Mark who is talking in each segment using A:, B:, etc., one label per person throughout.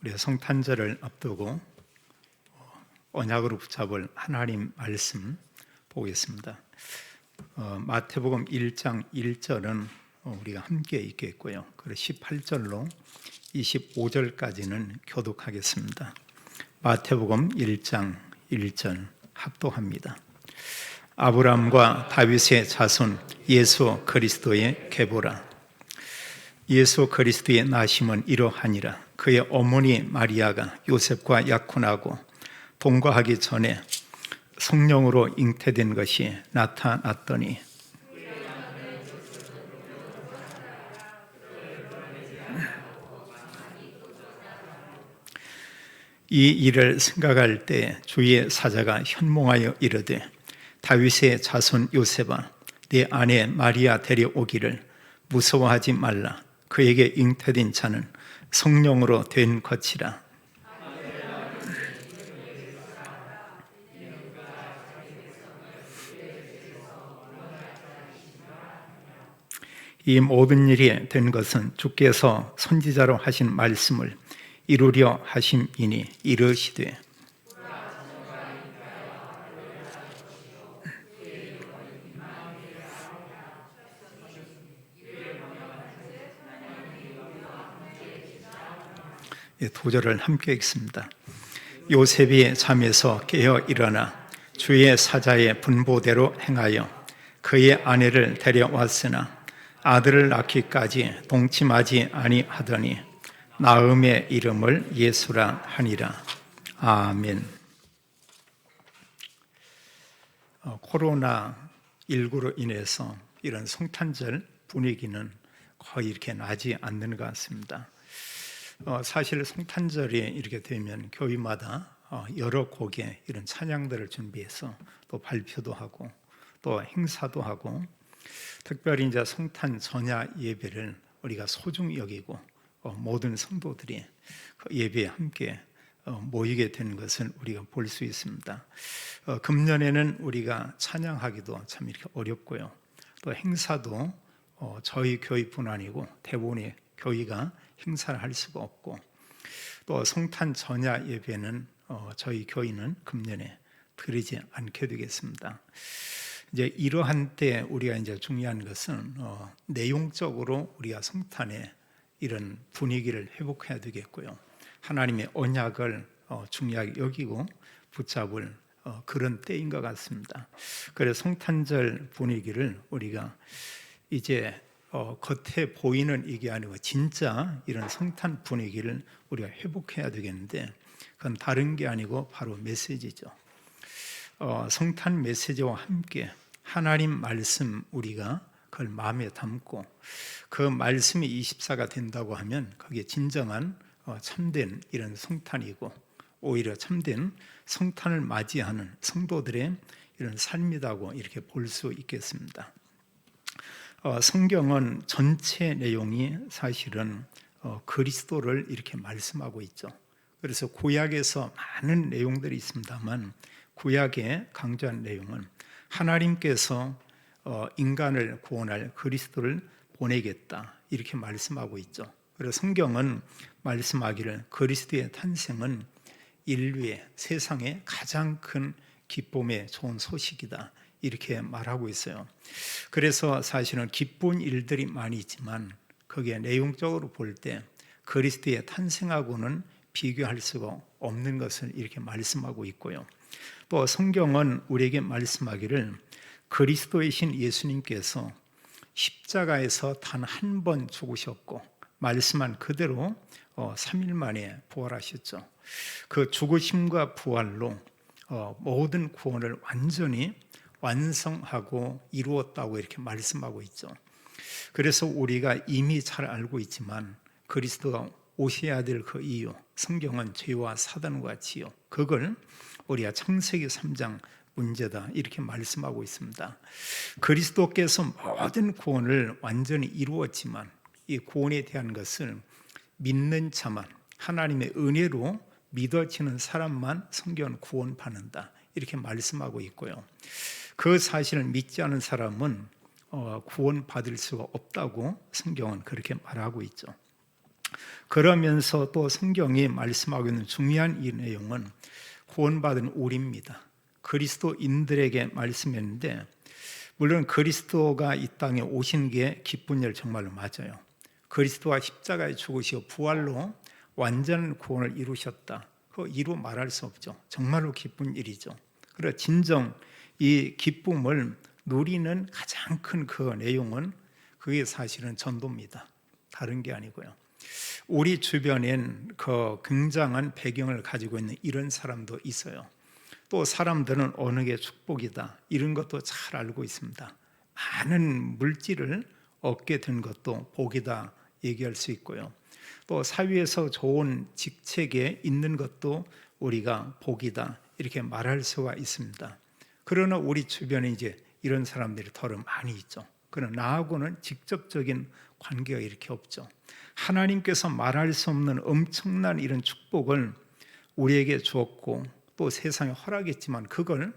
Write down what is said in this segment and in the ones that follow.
A: 우리가 성탄절을 앞두고 언약으로 붙잡을 하나님 말씀 보겠습니다. 마태복음 1장 1절은 우리가 함께 읽겠고요. 그리고 18절로 25절까지는 교독하겠습니다. 마태복음 1장 1절 합독합니다. 아브라함과 다윗의 자손 예수 그리스도의 계보라. 예수 그리스도의 나심은 이러하니라. 그의 어머니 마리아가 요셉과 약혼하고 동거하기 전에 성령으로 잉태된 것이 나타났더니 이 일을 생각할 때 주의 사자가 현몽하여 이르되 다윗의 자손 요셉아 네 아내 마리아 데려오기를 무서워하지 말라. 그에게 잉태된 자는 성령으로 된 것이라. 이 모든 일이 된 것은 주께서 선지자로 하신 말씀을 이루려 하심이니 이르시되 도절을 함께 읽습니다. 요셉이 잠에서 깨어 일어나 주의 사자의 분보대로 행하여 그의 아내를 데려왔으나 아들을 낳기까지 동침하지 아니하더니 나음의 이름을 예수라 하니라. 아멘. 코로나19로 인해서 이런 성탄절 분위기는 거의 이렇게 나지 않는 것 같습니다. 사실 성탄절이 이렇게 되면 교회마다 여러 곡의 이런 찬양들을 준비해서 또 발표도 하고 또 행사도 하고 특별히 이제 성탄 전야 예배를 우리가 소중히 여기고 모든 성도들이 그 예배에 함께 모이게 되는 것을 우리가 볼 수 있습니다. 금년에는 우리가 찬양하기도 참 이렇게 어렵고요. 또 행사도 저희 교회뿐 아니고 대부분의 교회가 행사를 할 수가 없고 또 성탄 전야 예배는 저희 교회는 금년에 드리지 않게 되겠습니다. 이제 이러한 때 우리가 이제 중요한 것은 내용적으로 우리가 성탄에 이런 분위기를 회복해야 되겠고요. 하나님의 언약을 중요하게 여기고 붙잡을 그런 때인 것 같습니다. 그래서 성탄절 분위기를 우리가 이제 겉에 보이는 이게 아니고 진짜 이런 성탄 분위기를 우리가 회복해야 되겠는데 그건 다른 게 아니고 바로 메시지죠. 성탄 메시지와 함께 하나님 말씀 우리가 그걸 마음에 담고 그 말씀이 24가 된다고 하면 그게 진정한 참된 이런 성탄이고 오히려 참된 성탄을 맞이하는 성도들의 이런 삶이라고 이렇게 볼 수 있겠습니다. 성경은 전체 내용이 사실은 그리스도를 이렇게 말씀하고 있죠. 그래서 구약에서 많은 내용들이 있습니다만 구약에 강조한 내용은 하나님께서 인간을 구원할 그리스도를 보내겠다 이렇게 말씀하고 있죠. 그래서 성경은 말씀하기를 그리스도의 탄생은 인류의 세상의 가장 큰 기쁨의 좋은 소식이다 이렇게 말하고 있어요. 그래서 사실은 기쁜 일들이 많이 있지만 그게 내용적으로 볼 때 그리스도의 탄생하고는 비교할 수가 없는 것을 이렇게 말씀하고 있고요. 또 성경은 우리에게 말씀하기를 그리스도이신 예수님께서 십자가에서 단 한 번 죽으셨고 말씀한 그대로 3일 만에 부활하셨죠. 그 죽으심과 부활로 모든 구원을 완전히 완성하고 이루었다고 이렇게 말씀하고 있죠. 그래서 우리가 이미 잘 알고 있지만 그리스도가 오셔야 될 그 이유, 성경은 죄와 사단과 같이요. 그걸 우리가 창세기 3장 문제다 이렇게 말씀하고 있습니다. 그리스도께서 모든 구원을 완전히 이루었지만 이 구원에 대한 것을 믿는 자만 하나님의 은혜로 믿어지는 사람만 성경은 구원받는다 이렇게 말씀하고 있고요. 그 사실을 믿지 않은 사람은 구원받을 수가 없다고 성경은 그렇게 말하고 있죠. 그러면서 또 성경이 말씀하고 있는 중요한 이 내용은 구원받은 우리입니다. 그리스도인들에게 말씀했는데, 물론 그리스도가 이 땅에 오신 게 기쁜 일 정말로 맞아요. 그리스도가 십자가에 죽으시고 부활로 완전 구원을 이루셨다. 그거 이루 말할 수 없죠. 정말로 기쁜 일이죠. 그래서 진정 이 기쁨을 누리는 가장 큰 그 내용은 그게 사실은 전도입니다. 다른 게 아니고요. 우리 주변엔 그 굉장한 배경을 가지고 있는 이런 사람도 있어요. 또 사람들은 어느 게 축복이다 이런 것도 잘 알고 있습니다. 많은 물질을 얻게 된 것도 복이다 얘기할 수 있고요. 또 사회에서 좋은 직책에 있는 것도 우리가 복이다 이렇게 말할 수가 있습니다. 그러나 우리 주변에 이제 이런 사람들이 더 많이 있죠. 그러나 나하고는 직접적인 관계가 이렇게 없죠. 하나님께서 말할 수 없는 엄청난 이런 축복을 우리에게 주었고 또 세상에 허락했지만 그걸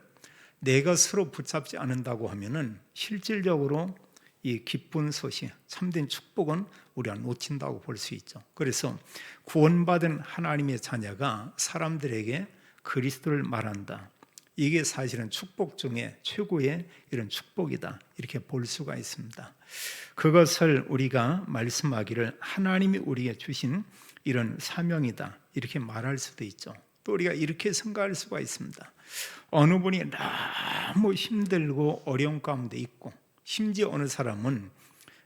A: 내 것으로 붙잡지 않는다고 하면은 실질적으로 이 기쁜 소식, 참된 축복은 우리가 놓친다고 볼 수 있죠. 그래서 구원받은 하나님의 자녀가 사람들에게 그리스도를 말한다. 이게 사실은 축복 중에 최고의 이런 축복이다. 이렇게 볼 수가 있습니다. 그것을 우리가 말씀하기를 하나님이 우리에게 주신 이런 사명이다. 이렇게 말할 수도 있죠. 또 우리가 이렇게 생각할 수가 있습니다. 어느 분이 너무 힘들고 어려운 가운데 있고 심지어 어느 사람은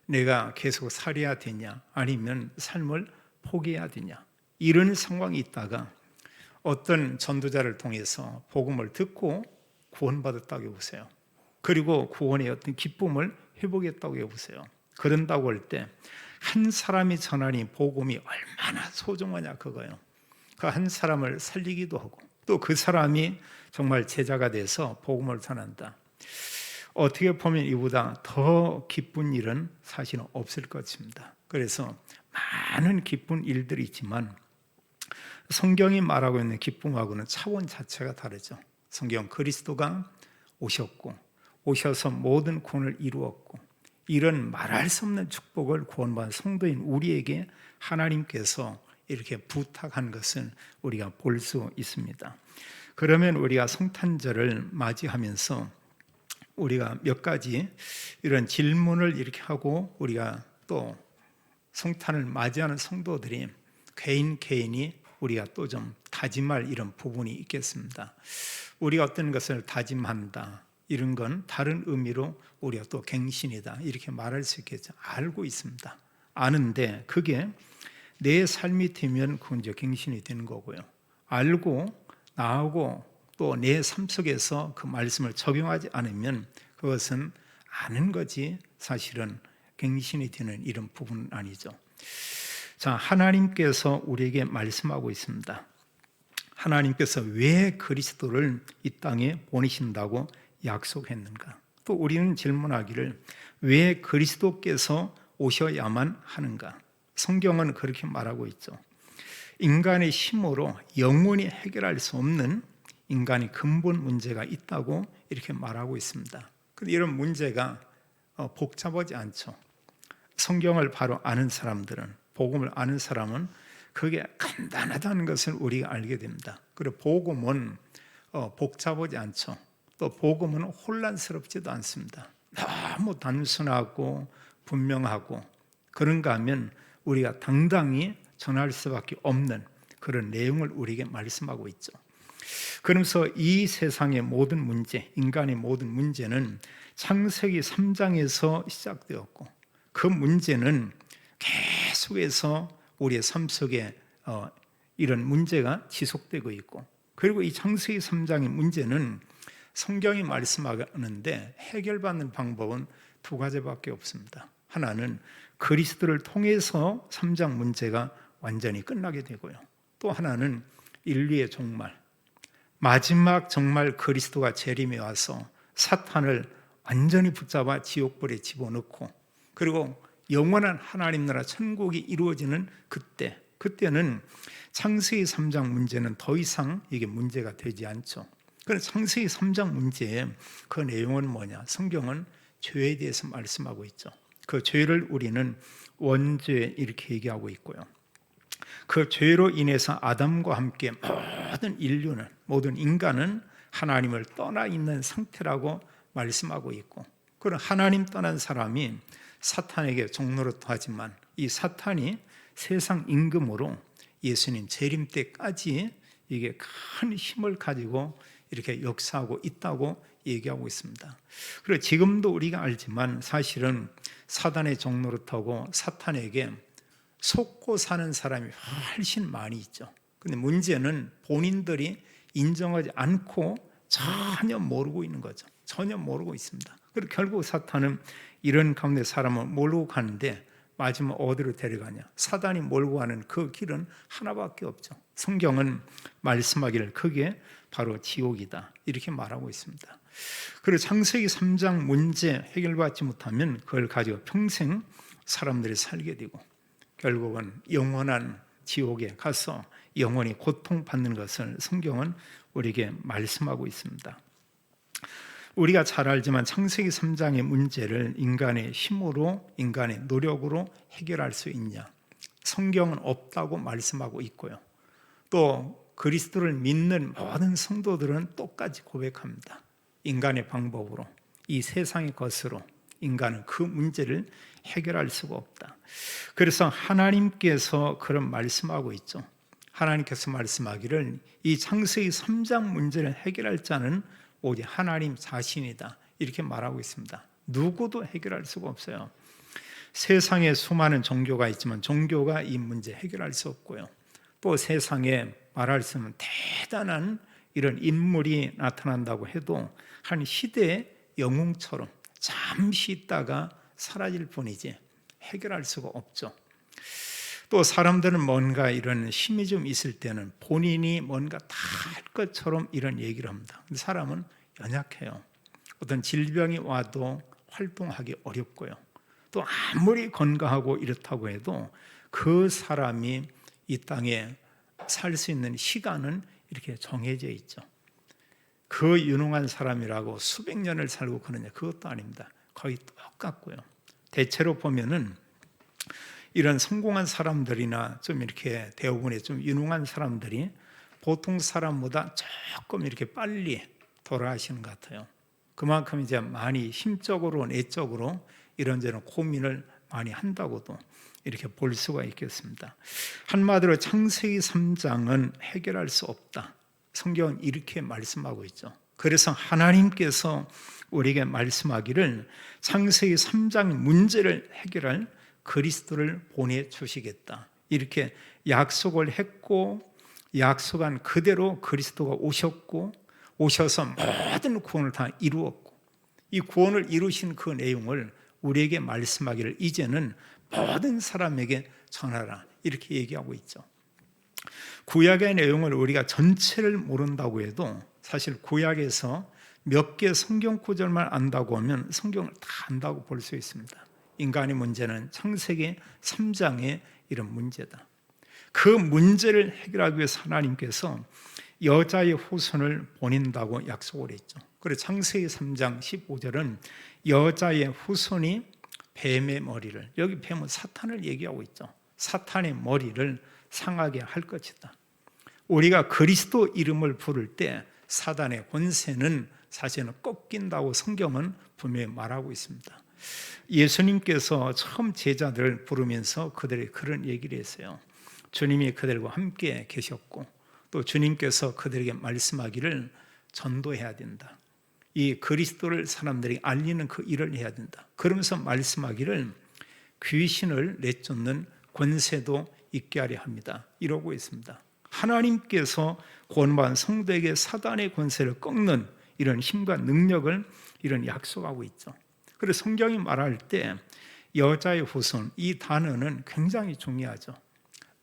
A: 내가 계속 살아야 되냐 아니면 삶을 포기해야 되냐 이런 상황이 있다가 어떤 전도자를 통해서 복음을 듣고 구원받았다고 해보세요. 그리고 구원의 어떤 기쁨을 회복했다고 해보세요. 그런다고 할 때 한 사람이 전하니 복음이 얼마나 소중하냐 그거예요. 그 한 사람을 살리기도 하고 또 그 사람이 정말 제자가 돼서 복음을 전한다. 어떻게 보면 이보다 더 기쁜 일은 사실은 없을 것입니다. 그래서 많은 기쁜 일들이 있지만 성경이 말하고 있는 기쁨하고는 차원 자체가 다르죠. 성경 그리스도가 오셨고 오셔서 모든 구원을 이루었고 이런 말할 수 없는 축복을 구원받은 성도인 우리에게 하나님께서 이렇게 부탁한 것은 우리가 볼 수 있습니다. 그러면 우리가 성탄절을 맞이하면서 우리가 몇 가지 이런 질문을 이렇게 하고 우리가 또 성탄을 맞이하는 성도들이 개인이 우리가 또 좀 다짐할 이런 부분이 있겠습니다. 우리가 어떤 것을 다짐한다 이런 건 다른 의미로 우리가 또 갱신이다 이렇게 말할 수 있겠죠. 알고 있습니다. 아는데 그게 내 삶이 되면 그건 이제 갱신이 되는 거고요. 알고 나하고 또 내 삶 속에서 그 말씀을 적용하지 않으면 그것은 아는 거지 사실은 갱신이 되는 이런 부분은 아니죠. 자, 하나님께서 우리에게 말씀하고 있습니다. 하나님께서 왜 그리스도를 이 땅에 보내신다고 약속했는가? 또 우리는 질문하기를 왜 그리스도께서 오셔야만 하는가? 성경은 그렇게 말하고 있죠. 인간의 힘으로 영원히 해결할 수 없는 인간의 근본 문제가 있다고 이렇게 말하고 있습니다. 그런데 이런 문제가 복잡하지 않죠. 성경을 바로 아는 사람들은, 복음을 아는 사람은 그게 간단하다는 것을 우리가 알게 됩니다. 그리고 복음은 복잡하지 않죠. 또 복음은 혼란스럽지도 않습니다. 너무 단순하고 분명하고 그런가 하면 우리가 당당히 전할 수밖에 없는 그런 내용을 우리에게 말씀하고 있죠. 그러면서 이 세상의 모든 문제, 인간의 모든 문제는 창세기 3장에서 시작되었고 그 문제는 계속해서 우리의 삶 속에 이런 문제가 지속되고 있고 그리고 이 창세기 3장의 문제는 성경이 말씀하는데 해결받는 방법은 두 가지밖에 없습니다. 하나는 그리스도를 통해서 3장 문제가 완전히 끝나게 되고요. 또 하나는 인류의 종말, 마지막 정말 그리스도가 재림해 와서 사탄을 완전히 붙잡아 지옥불에 집어넣고 그리고 영원한 하나님 나라 천국이 이루어지는 그때는 창세기 3장 문제는 더 이상 이게 문제가 되지 않죠. 그래서 창세기 3장 문제의 그 내용은 뭐냐? 성경은 죄에 대해서 말씀하고 있죠. 그 죄를 우리는 원죄 이렇게 얘기하고 있고요. 그 죄로 인해서 아담과 함께 모든 인류는, 모든 인간은 하나님을 떠나 있는 상태라고 말씀하고 있고, 그런 하나님 떠난 사람이 사탄에게 종노릇하지만 이 사탄이 세상 임금으로 예수님 재림 때까지 이게 큰 힘을 가지고 이렇게 역사하고 있다고 얘기하고 있습니다. 그리고 지금도 우리가 알지만 사실은 사단의 종노릇하고 사탄에게 속고 사는 사람이 훨씬 많이 있죠. 근데 문제는 본인들이 인정하지 않고 전혀 모르고 있는 거죠. 전혀 모르고 있습니다. 그리고 결국 사탄은 이런 가운데 사람을 몰고 가는데 마지막 어디로 데려가냐? 사단이 몰고 가는 그 길은 하나밖에 없죠. 성경은 말씀하기를 그게 바로 지옥이다, 이렇게 말하고 있습니다. 그리고 창세기 3장 문제 해결받지 못하면 그걸 가지고 평생 사람들이 살게 되고 결국은 영원한 지옥에 가서 영원히 고통받는 것을 성경은 우리에게 말씀하고 있습니다. 우리가 잘 알지만 창세기 3장의 문제를 인간의 힘으로, 인간의 노력으로 해결할 수 있냐? 성경은 없다고 말씀하고 있고요. 또 그리스도를 믿는 모든 성도들은 똑같이 고백합니다. 인간의 방법으로, 이 세상의 것으로 인간은 그 문제를 해결할 수가 없다. 그래서 하나님께서 그런 말씀하고 있죠. 하나님께서 말씀하기를 이 창세기 3장 문제를 해결할 자는 오직 하나님 자신이다, 이렇게 말하고 있습니다. 누구도 해결할 수가 없어요. 세상에 수많은 종교가 있지만 종교가 이 문제 해결할 수 없고요. 또 세상에 말할 수 없는 대단한 이런 인물이 나타난다고 해도 한 시대의 영웅처럼 잠시 있다가 사라질 뿐이지 해결할 수가 없죠. 또 사람들은 뭔가 이런 힘이 좀 있을 때는 본인이 뭔가 다 할 것처럼 이런 얘기를 합니다. 근데 사람은 연약해요. 어떤 질병이 와도 활동하기 어렵고요. 또 아무리 건강하고 이렇다고 해도 그 사람이 이 땅에 살 수 있는 시간은 이렇게 정해져 있죠. 그 유능한 사람이라고 수백 년을 살고 그러냐? 그것도 아닙니다. 거의 똑같고요. 대체로 보면은 이런 성공한 사람들이나 좀 이렇게 대부분의 좀 유능한 사람들이 보통 사람보다 조금 이렇게 빨리 돌아가시는 것 같아요. 그만큼 이제 많이 힘적으로, 내적으로 이런저런 고민을 많이 한다고도 이렇게 볼 수가 있겠습니다. 한마디로 창세기 3장은 해결할 수 없다. 성경은 이렇게 말씀하고 있죠. 그래서 하나님께서 우리에게 말씀하기를 창세기 3장 문제를 해결할 그리스도를 보내주시겠다, 이렇게 약속을 했고, 약속한 그대로 그리스도가 오셨고, 오셔서 모든 구원을 다 이루었고, 이 구원을 이루신 그 내용을 우리에게 말씀하기를 이제는 모든 사람에게 전하라, 이렇게 얘기하고 있죠. 구약의 내용을 우리가 전체를 모른다고 해도 사실 구약에서 몇 개 성경 구절만 안다고 하면 성경을 다 안다고 볼 수 있습니다. 인간의 문제는 창세기 3장의 이런 문제다. 그 문제를 해결하기 위해서 하나님께서 여자의 후손을 보낸다고 약속을 했죠. 그래서 창세기 3장 15절은 여자의 후손이 뱀의 머리를, 여기 뱀은 사탄을 얘기하고 있죠. 사탄의 머리를 상하게 할 것이다. 우리가 그리스도 이름을 부를 때 사단의 권세는 사실은 꺾인다고 성경은 분명히 말하고 있습니다. 예수님께서 처음 제자들을 부르면서 그들이 그런 얘기를 했어요. 주님이 그들과 함께 계셨고, 또 주님께서 그들에게 말씀하기를 전도해야 된다. 이 그리스도를 사람들이 알리는 그 일을 해야 된다. 그러면서 말씀하기를 귀신을 내쫓는 권세도 있게 하려 합니다, 이러고 있습니다. 하나님께서 구원받은 성도에게 사단의 권세를 꺾는 이런 힘과 능력을 이런 약속하고 있죠. 그래서 성경이 말할 때 여자의 후손, 이 단어는 굉장히 중요하죠.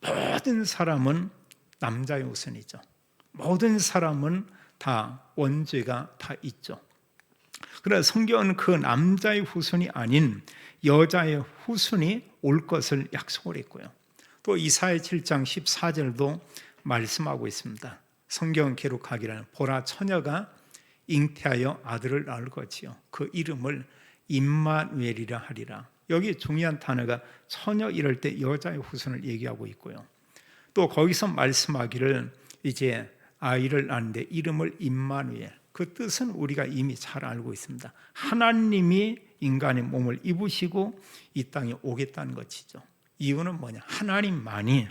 A: 모든 사람은 남자의 후손이죠. 모든 사람은 다 원죄가 다 있죠. 그래서 성경은 그 남자의 후손이 아닌 여자의 후손이 올 것을 약속을 했고요. 또 이사야 7장 14절도 말씀하고 있습니다. 성경 기록하기를 보라, 처녀가 잉태하여 아들을 낳을 것이요 그 이름을 임마누엘이라 하리라. 여기 중요한 단어가 처녀, 이럴 때 여자의 후손을 얘기하고 있고요. 또 거기서 말씀하기를 이제 아이를 낳는데 이름을 임마누엘, 그 뜻은 우리가 이미 잘 알고 있습니다. 하나님이 인간의 몸을 입으시고 이 땅에 오겠다는 것이죠. 이유는 뭐냐? 하나님만이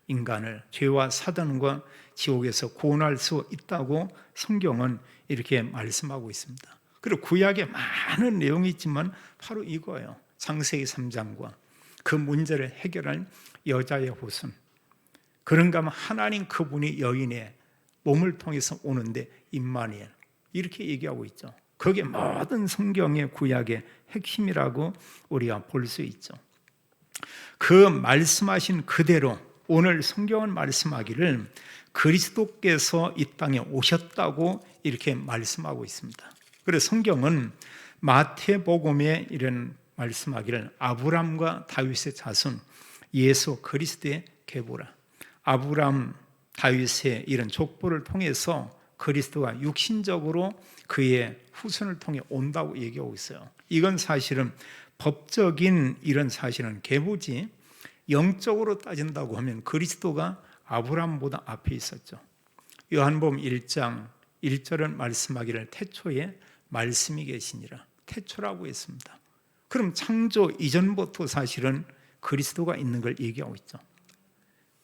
A: 인간을 죄와 사단과 지옥에서 구원할 수 있다고 성경은 이렇게 말씀하고 있습니다. 그리고 구약에 많은 내용이 있지만 바로 이거예요. 창세기 3장과 그 문제를 해결할 여자의 후손, 그런가 하면 하나님 그분이 여인의 몸을 통해서 오는데 임마누엘, 이렇게 얘기하고 있죠. 그게 모든 성경의 구약의 핵심이라고 우리가 볼 수 있죠. 그 말씀하신 그대로 오늘 성경은 말씀하기를 그리스도께서 이 땅에 오셨다고 이렇게 말씀하고 있습니다. 그래서 성경은 마태복음에 이런 말씀하기를 아브람과 다윗의 자손 예수 그리스도의 계보라, 아브람 다윗의 이런 족보를 통해서 그리스도가 육신적으로 그의 후손을 통해 온다고 얘기하고 있어요. 이건 사실은 법적인 이런 사실은 계보지, 영적으로 따진다고 하면 그리스도가 아브람보다 앞에 있었죠. 요한복음 1장 1절은 말씀하기를 태초에 말씀이 계시니라, 태초라고 했습니다. 그럼 창조 이전부터 사실은 그리스도가 있는 걸 얘기하고 있죠.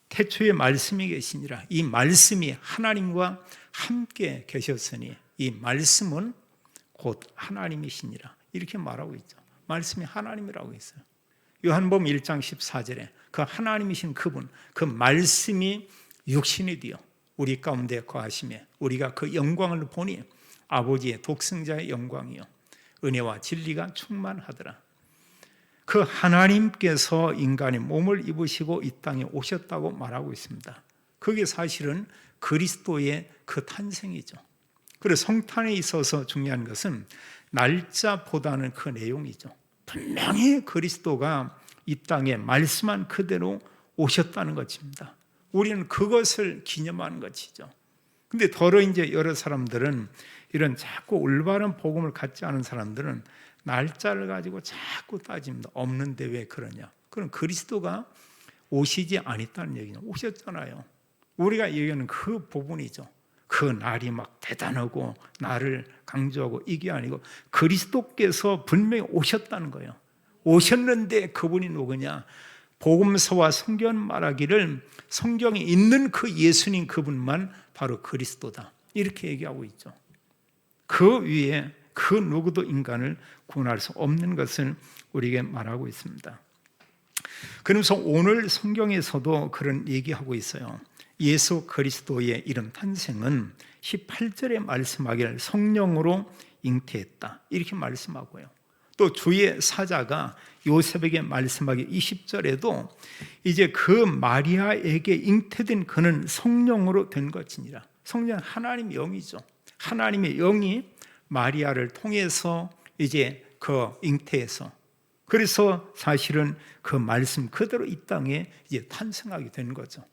A: 태초에 말씀이 계시니라, 이 말씀이 하나님과 함께 계셨으니 이 말씀은 곧 하나님이시니라, 이렇게 말하고 있죠. 말씀이 하나님이라고 했어요. 요한복음 1장 14절에 그 하나님이신 그분, 그 말씀이 육신이 되어 우리 가운데 거하시며 우리가 그 영광을 보니 아버지의 독생자의 영광이요 은혜와 진리가 충만하더라. 그 하나님께서 인간의 몸을 입으시고 이 땅에 오셨다고 말하고 있습니다. 그게 사실은 그리스도의 그 탄생이죠. 그래서 성탄에 있어서 중요한 것은 날짜보다는 그 내용이죠. 분명히 그리스도가 이 땅에 말씀한 그대로 오셨다는 것입니다. 우리는 그것을 기념하는 것이죠. 근데 더러 이제 여러 사람들은 이런 자꾸 올바른 복음을 갖지 않은 사람들은 날짜를 가지고 자꾸 따집니다. 없는데 왜 그러냐? 그럼 그리스도가 오시지 않았다는 얘기죠. 오셨잖아요. 우리가 얘기하는 그 부분이죠. 그 날이 막 대단하고 나를 강조하고 이게 아니고 그리스도께서 분명히 오셨다는 거예요. 오셨는데 그분이 누구냐? 복음서와 성경 말하기를 성경에 있는 그 예수님 그분만 바로 그리스도다, 이렇게 얘기하고 있죠. 그 위에 그 누구도 인간을 구원할 수 없는 것을 우리에게 말하고 있습니다. 그러면서 오늘 성경에서도 그런 얘기하고 있어요. 예수 그리스도의 이런 탄생은 18절에 말씀하기를 성령으로 잉태했다, 이렇게 말씀하고요. 또 주의 사자가 요셉에게 말씀하기 20절에도 이제 그 마리아에게 잉태된 그는 성령으로 된 것이니라. 성령은 하나님의 영이죠. 하나님의 영이 마리아를 통해서 이제 그 잉태해서, 그래서 사실은 그 말씀 그대로 이 땅에 이제 탄생하게 된 거죠.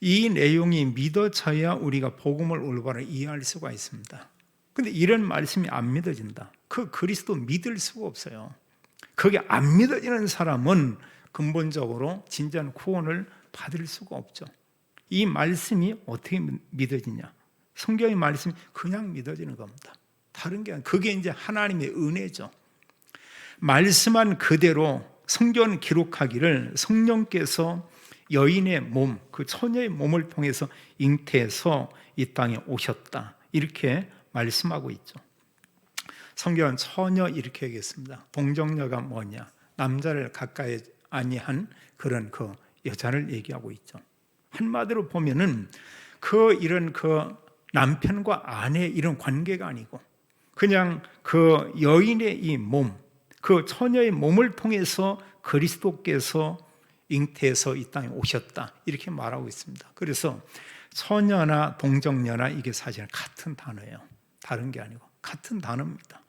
A: 이 내용이 믿어져야 우리가 복음을 올바로 이해할 수가 있습니다. 근데 이런 말씀이 안 믿어진다. 그 그리스도 믿을 수가 없어요. 그게 안 믿어지는 사람은 근본적으로 진정한 구원을 받을 수가 없죠. 이 말씀이 어떻게 믿어지냐? 성경의 말씀이 그냥 믿어지는 겁니다. 다른 게 아니라 그게 이제 하나님의 은혜죠. 말씀한 그대로 성경 기록하기를 성령께서 여인의 몸, 그 처녀의 몸을 통해서 잉태해서 이 땅에 오셨다, 이렇게 말씀하고 있죠. 성경은 처녀 이렇게 얘기했습니다. 동정녀가 뭐냐? 남자를 가까이 아니한 그런 그 여자를 얘기하고 있죠. 한마디로 보면은 이런 남편과 아내 이런 관계가 아니고 그냥 그 여인의 이 몸, 그 처녀의 몸을 통해서 그리스도께서 잉태해서 이 땅에 오셨다, 이렇게 말하고 있습니다. 그래서 처녀나 동정녀나 이게 사실 같은 단어예요. 다른 게 아니고 같은 단어입니다.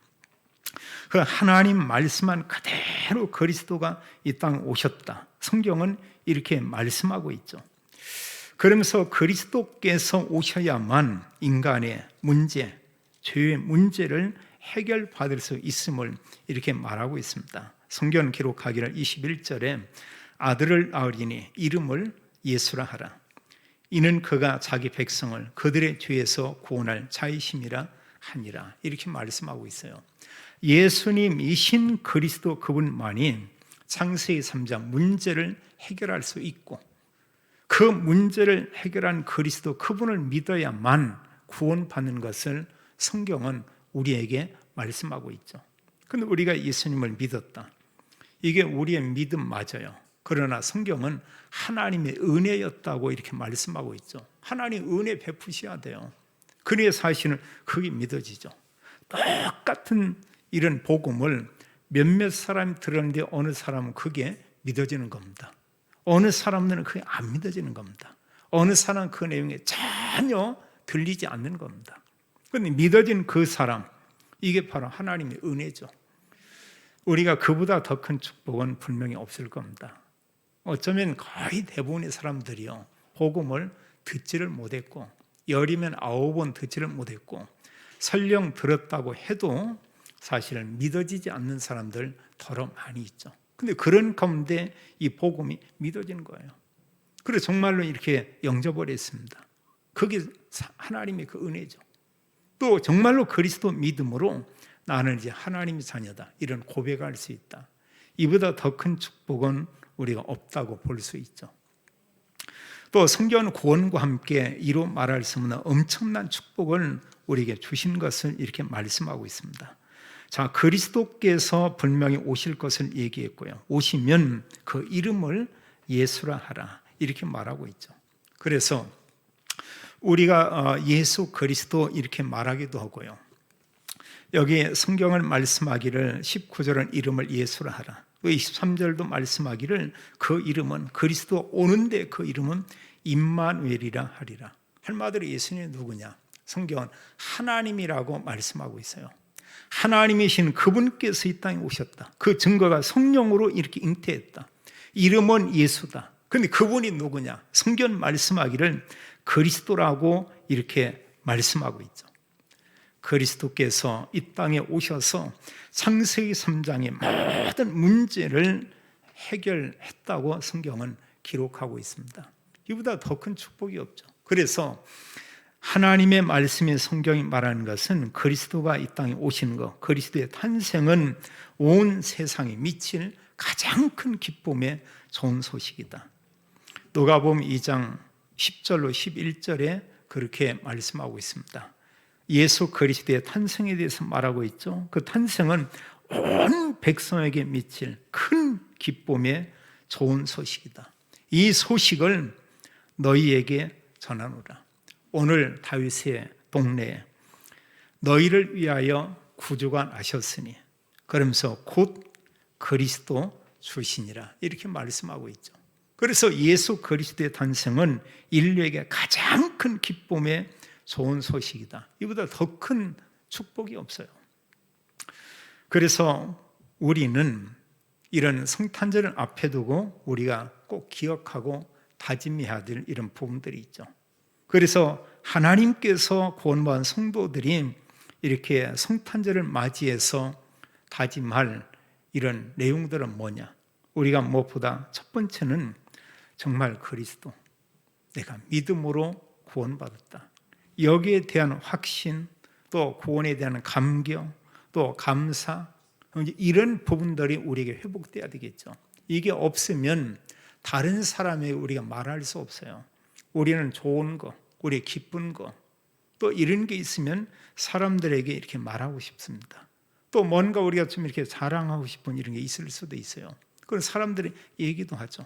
A: 그 하나님 말씀한 그대로 그리스도가 이 땅에 오셨다, 성경은 이렇게 말씀하고 있죠. 그러면서 그리스도께서 오셔야만 인간의 문제, 죄의 문제를 해결받을 수 있음을 이렇게 말하고 있습니다. 성경 기록하기를 21절에 아들을 낳으리니 이름을 예수라 하라. 이는 그가 자기 백성을 그들의 죄에서 구원할 자이심이라 하니라. 이렇게 말씀하고 있어요. 예수님이신 그리스도 그분만이 창세기 3장 문제를 해결할 수 있고, 그 문제를 해결한 그리스도 그분을 믿어야만 구원받는 것을 성경은 우리에게 말씀하고 있죠. 근데 우리가 예수님을 믿었다. 이게 우리의 믿음 맞아요. 그러나 성경은 하나님의 은혜였다고 이렇게 말씀하고 있죠. 하나님 은혜 베푸셔야 돼요. 그래야 사실은 그게 믿어지죠. 똑같은 이런 복음을 몇몇 사람이 들었는데 어느 사람은 그게 믿어지는 겁니다. 어느 사람들은 그게 안 믿어지는 겁니다. 어느 사람은 그 내용에 전혀 들리지 않는 겁니다. 그런데 믿어진 그 사람, 이게 바로 하나님의 은혜죠. 우리가 그보다 더 큰 축복은 분명히 없을 겁니다. 어쩌면 거의 대부분의 사람들이요, 복음을 듣지를 못했고, 열이면 9번 듣지를 못했고, 설령 들었다고 해도 사실은 믿어지지 않는 사람들 더러 많이 있죠. 근데 그런 가운데 이 복음이 믿어지는 거예요. 그래서 정말로 이렇게 영접버렸습니다. 그게 하나님의 그 은혜죠. 또 정말로 그리스도 믿음으로 나는 이제 하나님의 자녀다, 이런 고백할 수 있다. 이보다 더 큰 축복은 우리가 없다고 볼 수 있죠. 또 성경은 구원과 함께 이루 말할 수 없는 엄청난 축복을 우리에게 주신 것을 이렇게 말씀하고 있습니다. 자, 그리스도께서 분명히 오실 것을 얘기했고요. 오시면 그 이름을 예수라 하라, 이렇게 말하고 있죠. 그래서 우리가 예수 그리스도 이렇게 말하기도 하고요. 여기 성경을 말씀하기를 19절은 이름을 예수라 하라, 23절도 말씀하기를 그 이름은 그리스도 오는데 그 이름은 임마누엘이라 하리라. 한마디로 예수님이 누구냐? 성경은 하나님이라고 말씀하고 있어요. 하나님이신 그분께서 이 땅에 오셨다. 그 증거가 성령으로 이렇게 잉태했다. 이름은 예수다. 그런데 그분이 누구냐? 성경 말씀하기를 그리스도라고 이렇게 말씀하고 있죠. 그리스도께서 이 땅에 오셔서 창세기 3장의 모든 문제를 해결했다고 성경은 기록하고 있습니다. 이보다 더 큰 축복이 없죠. 그래서 하나님의 말씀인 성경이 말하는 것은 그리스도가 이 땅에 오시는 것, 그리스도의 탄생은 온 세상에 미칠 가장 큰 기쁨의 좋은 소식이다. 누가복음 2장 10절로 11절에 그렇게 말씀하고 있습니다. 예수 그리스도의 탄생에 대해서 말하고 있죠. 그 탄생은 온 백성에게 미칠 큰 기쁨의 좋은 소식이다. 이 소식을 너희에게 전하노라. 오늘 다윗의 동네에 너희를 위하여 구주가 나셨으니, 그러면서 곧 그리스도 주시니라, 이렇게 말씀하고 있죠. 그래서 예수 그리스도의 탄생은 인류에게 가장 큰 기쁨의 좋은 소식이다. 이보다 더 큰 축복이 없어요. 그래서 우리는 이런 성탄절을 앞에 두고 우리가 꼭 기억하고 다짐해야 될 이런 부분들이 있죠. 그래서 하나님께서 구원받은 성도들이 이렇게 성탄절을 맞이해서 다짐할 이런 내용들은 뭐냐? 우리가 무엇보다 첫 번째는 정말 그리스도, 내가 믿음으로 구원받았다, 여기에 대한 확신, 또 구원에 대한 감격, 또 감사, 이런 부분들이 우리에게 회복돼야 되겠죠. 이게 없으면 다른 사람에게 우리가 말할 수 없어요. 우리는 좋은 거, 우리 기쁜 거, 또 이런 게 있으면 사람들에게 이렇게 말하고 싶습니다. 또 뭔가 우리가 좀 이렇게 자랑하고 싶은 이런 게 있을 수도 있어요. 그런 사람들이 얘기도 하죠.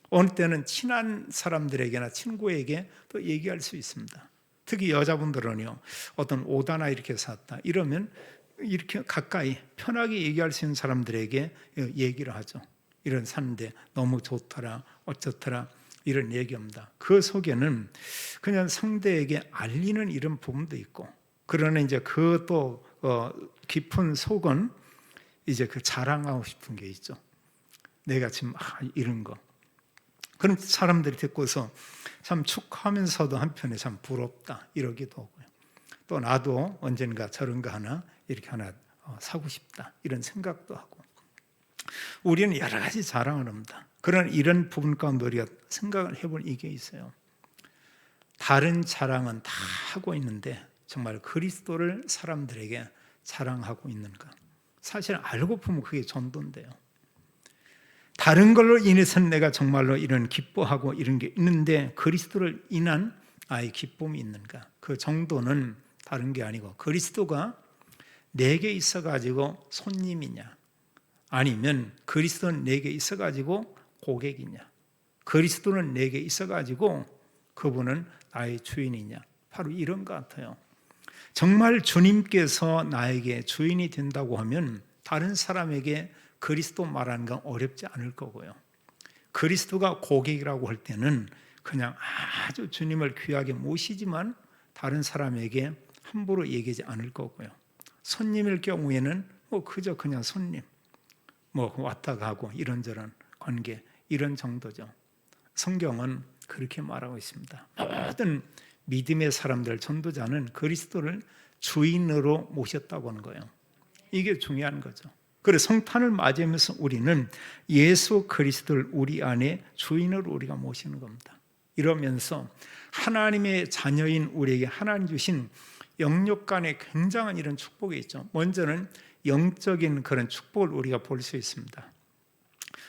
A: 어느 때는 친한 사람들에게나 친구에게 또 얘기할 수 있습니다. 특히 여자분들은요, 어떤 옷 하나 이렇게 샀다 이러면 이렇게 가까이 편하게 얘기할 수 있는 사람들에게 얘기를 하죠. 이런 샀는데 너무 좋더라, 어쩌더라, 이런 얘기합니다. 그 속에는 그냥 상대에게 알리는 이런 부분도 있고, 그러나 이제 그 또 깊은 속은 이제 그 자랑하고 싶은 게 있죠. 내가 지금 이런 거. 그런 사람들이 듣고서 참 축하하면서도 한편에 참 부럽다 이러기도 하고요. 또 나도 언젠가 저런 거 하나 이렇게 하나 사고 싶다 이런 생각도 하고, 우리는 여러 가지 자랑을 합니다. 그런 이런 부분 가운데 우리가 생각을 해볼 이게 있어요. 다른 자랑은 다 하고 있는데 정말 그리스도를 사람들에게 자랑하고 있는가? 사실 알고 보면 그게 전도인데요. 다른 걸로 인해서는 내가 정말로 이런 기뻐하고 이런 게 있는데 그리스도를 인한 아예 기쁨이 있는가? 그 정도는 다른 게 아니고 그리스도가 내게 있어가지고 손님이냐? 아니면 그리스도는 내게 있어가지고 고객이냐? 그리스도는 내게 있어가지고 그분은 나의 주인이냐? 바로 이런 것 같아요. 정말 주님께서 나에게 주인이 된다고 하면 다른 사람에게 그리스도 말하는 건 어렵지 않을 거고요. 그리스도가 고객이라고 할 때는 그냥 아주 주님을 귀하게 모시지만 다른 사람에게 함부로 얘기하지 않을 거고요. 손님일 경우에는 그저 그냥 손님, 왔다 가고 이런저런 관계 이런 정도죠. 성경은 그렇게 말하고 있습니다. 모든 믿음의 사람들, 전도자는 그리스도를 주인으로 모셨다고 하는 거예요. 이게 중요한 거죠. 그래서 성탄을 맞이하면서 우리는 예수 그리스도를 우리 안에 주인으로 우리가 모시는 겁니다. 이러면서 하나님의 자녀인 우리에게 하나님 주신 영역 간의 굉장한 이런 축복이 있죠. 먼저는 영적인 그런 축복을 우리가 볼 수 있습니다.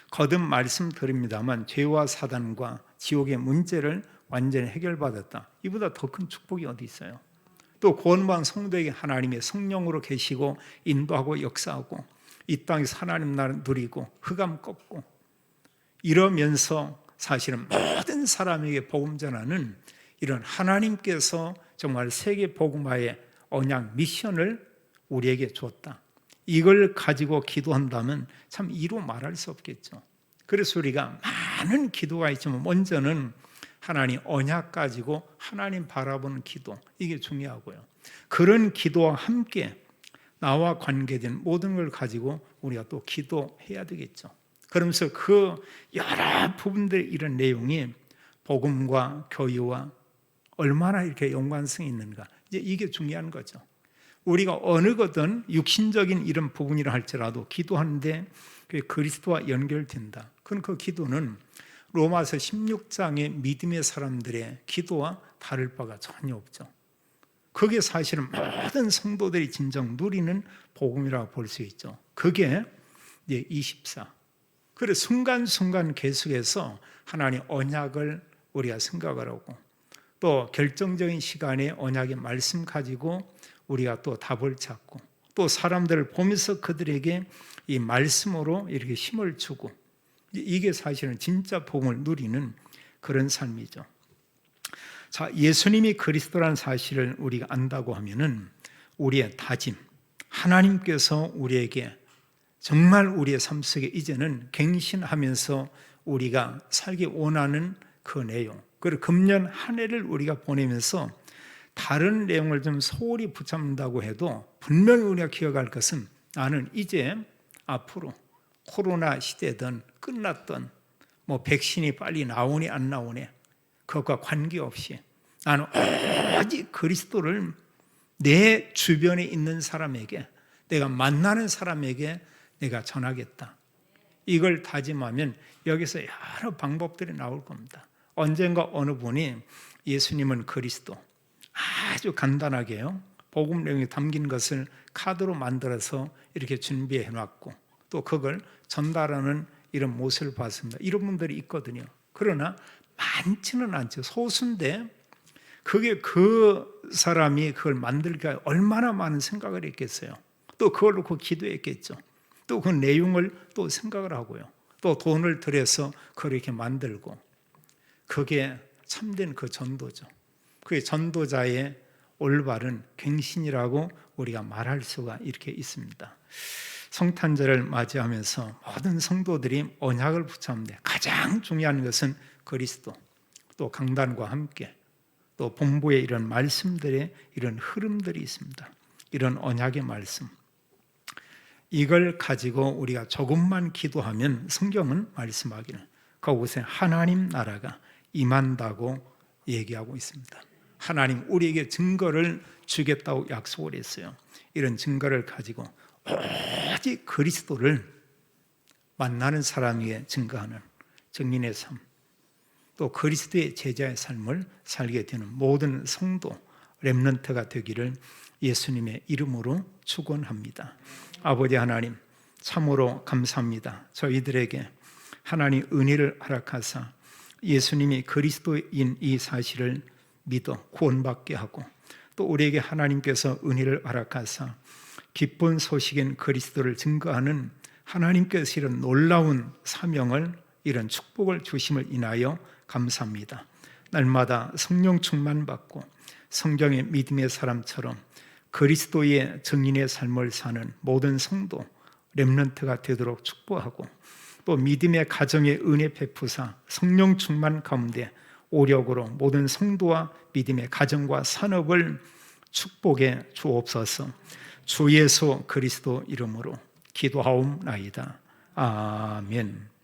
A: 거듭 말씀드립니다만 죄와 사단과 지옥의 문제를 완전히 해결받았다. 이보다 더 큰 축복이 어디 있어요? 또 구원받은 성도에게 하나님의 성령으로 계시고 인도하고 역사하고 이 땅에서 하나님 나라 누리고 흑암 꺾고 이러면서 사실은 모든 사람에게 복음 전하는 이런 하나님께서 정말 세계 복음화의 언약 미션을 우리에게 줬다. 이걸 가지고 기도한다면 참 이루 말할 수 없겠죠. 그래서 우리가 많은 기도가 있지만 먼저는 하나님 언약 가지고 하나님 바라보는 기도, 이게 중요하고요. 그런 기도와 함께 나와 관계된 모든 걸 가지고 우리가 또 기도해야 되겠죠. 그러면서 그 여러 부분들 이런 내용이 복음과 교회와 얼마나 이렇게 연관성이 있는가, 이제 이게 중요한 거죠. 우리가 어느 거든 육신적인 이런 부분이라 할지라도 기도하는데 그게 그리스도와 연결된다. 그럼 그 기도는 로마서 16장의 믿음의 사람들의 기도와 다를 바가 전혀 없죠. 그게 사실은 모든 성도들이 진정 누리는 복음이라고 볼 수 있죠. 그게 이제 24. 그래 순간순간 계속해서 하나님 언약을 우리가 생각을 하고 또 결정적인 시간에 언약의 말씀 가지고 우리가 또 답을 찾고 또 사람들을 보면서 그들에게 이 말씀으로 이렇게 힘을 주고 이게 사실은 진짜 복음을 누리는 그런 삶이죠. 자, 예수님이 그리스도라는 사실을 우리가 안다고 하면은 우리의 다짐, 하나님께서 우리에게 정말 우리의 삶 속에 이제는 갱신하면서 우리가 살기 원하는 그 내용, 그리고 금년 한 해를 우리가 보내면서 다른 내용을 좀 소홀히 붙잡는다고 해도 분명히 우리가 기억할 것은 나는 이제 앞으로 코로나 시대든 끝났든 백신이 빨리 나오니 안 나오니 그것과 관계없이 나는 오직 그리스도를 내 주변에 있는 사람에게, 내가 만나는 사람에게 내가 전하겠다. 이걸 다짐하면 여기서 여러 방법들이 나올 겁니다. 언젠가 어느 분이 예수님은 그리스도, 아주 간단하게요, 복음 내용에 담긴 것을 카드로 만들어서 이렇게 준비해 놨고 또 그걸 전달하는 이런 모습을 봤습니다. 이런 분들이 있거든요. 그러나 많지는 않죠. 소수인데 그게 그 사람이 그걸 만들기가 얼마나 많은 생각을 했겠어요. 또 그걸 놓고 기도했겠죠. 또 그 내용을 또 생각을 하고요. 또 돈을 들여서 그걸 이렇게 만들고, 그게 참된 그 전도죠. 그게 전도자의 올바른 갱신이라고 우리가 말할 수가 이렇게 있습니다. 성탄절을 맞이하면서 모든 성도들이 언약을 붙잡는데 가장 중요한 것은 그리스도, 또 강단과 함께 또 본부의 이런 말씀들의 이런 흐름들이 있습니다. 이런 언약의 말씀, 이걸 가지고 우리가 조금만 기도하면 성경은 말씀하기를 그곳에 하나님 나라가 임한다고 얘기하고 있습니다. 하나님 우리에게 증거를 주겠다고 약속을 했어요. 이런 증거를 가지고 오직 그리스도를 만나는 사람에게 증거하는 증인의 삶, 또 그리스도의 제자의 삶을 살게 되는 모든 성도 렘넌트가 되기를 예수님의 이름으로 축원합니다. 아버지 하나님, 참으로 감사합니다. 저희들에게 하나님 은혜를 허락하사 예수님이 그리스도인 이 사실을 믿어 구원받게 하고, 또 우리에게 하나님께서 은혜를 허락하사 기쁜 소식인 그리스도를 증거하는 하나님께서 이런 놀라운 사명을, 이런 축복을 주심을 인하여 감사합니다. 날마다 성령 충만받고 성경의 믿음의 사람처럼 그리스도의 증인의 삶을 사는 모든 성도 렘넌트가 되도록 축복하고, 또 믿음의 가정의 은혜 베푸사 성령 충만 가운데 오력으로 모든 성도와 믿음의 가정과 산업을 축복해 주옵소서. 주 예수 그리스도 이름으로 기도하옵나이다. 아멘.